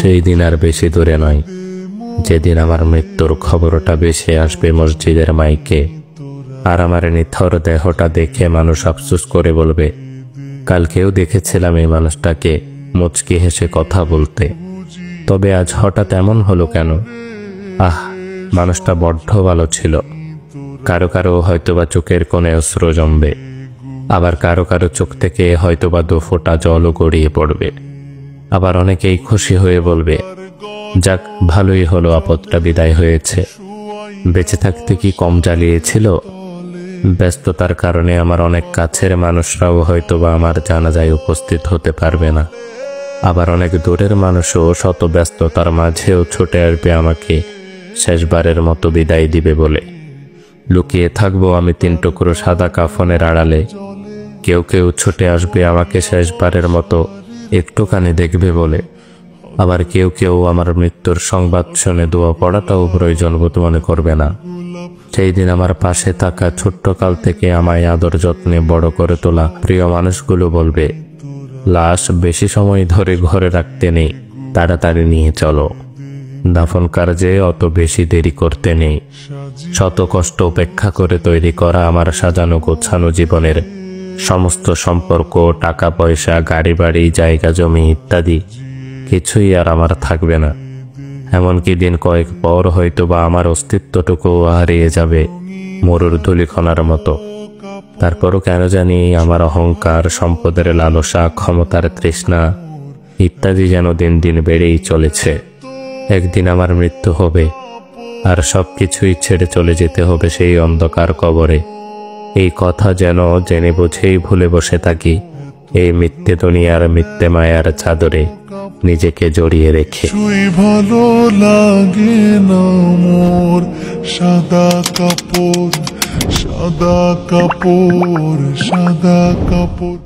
সেই দিন আর বেশি দূরে নয়, যেদিন আমার মৃত্যুর খবরটা ভেসে আসবে মসজিদের মাইকে, আর আমার নিথর দেহটা দেখে মানুষ আফসোস করে বলবে, কালকেও দেখেছিলাম এই মানুষটাকে মুচকি হেসে কথা বলতে, তবে আজ হঠাৎ এমন হলো কেন? মানুষটা বড্ড ভালো ছিল। কারো কারো হয়তোবা চোখের কোণে অশ্রু জমবে, আবার কারো কারো চোখ থেকে হয়তোবা 2 ফোঁটা জলও গড়িয়ে পড়বে। আবার অনেকেই খুশি হয়ে বলবে, যাক, ভালোই হলো, আপদটা বিদায় হয়েছে। বেঁচে থাকতে কি কম জ্বালিয়েছিল? ব্যস্ততার কারণে আমার অনেক কাছের মানুষরাও হয়তোবা আমার জানাজায় উপস্থিত হতে পারবে না। আবার অনেক দূরের মানুষও শত ব্যস্ততার মাঝেও ছুটে আসবে আমাকে শেষবারের মতো বিদায় দিবে বলে। লুকিয়ে থাকবো আমি 3 টুকরো সাদা কাফনের আড়ালে। কেউ কেউ ছুটে আসবে আমাকে শেষবারের মতো একটুখানি দেখবে বলে। আবার কেউ কেউ আমার মৃত্যুর সংবাদ শুনে দোয়া পড়াটাও প্রয়োজন বোধ মনে করবে না। সেই দিন আমার পাশে থাকা ছোট্টকাল থেকে আমায় আদর যত্নে বড় করে তোলা প্রিয় মানুষগুলো বলবে, লাশ বেশি সময় ধরে ঘরে রাখতে নেই, তাড়াতাড়ি নিয়ে চলো। দাফন কার্যে অত বেশি দেরি করতে নেই। শত কষ্ট উপেক্ষা করে তৈরি করা আমার সাজানো গোছানো জীবনের সমস্ত সম্পর্ক, টাকা পয়সা, গাড়ি বাড়ি, জায়গা জমি ইত্যাদি কিছুই আর আমার থাকবে না। এমনকি দিন কয়েক পর হয়তোবা আমার অস্তিত্বটুকুও হারিয়ে যাবে মরুর ধূলিকণার মতো। তারপরও কেন জানি আমার অহংকার, সম্পদের লালসা, ক্ষমতার তৃষ্ণা ইত্যাদি যেন দিন দিন বেড়েই চলেছে। একদিন আমার মৃত্যু হবে, আর সবকিছুই ছেড়ে চলে যেতে হবে সেই অন্ধকার কবরে। এই কথা যেন জেনে বুঝেই ভুলে বসে থাকি এই মিথ্যে দুনিয়ার মিথ্যে মায়ার চাদরে নিজেকে জড়িয়ে রেখে। ভালো লাগে না মোর সাদা কাপড়, সাদা কাপড়, সাদা কাপড়।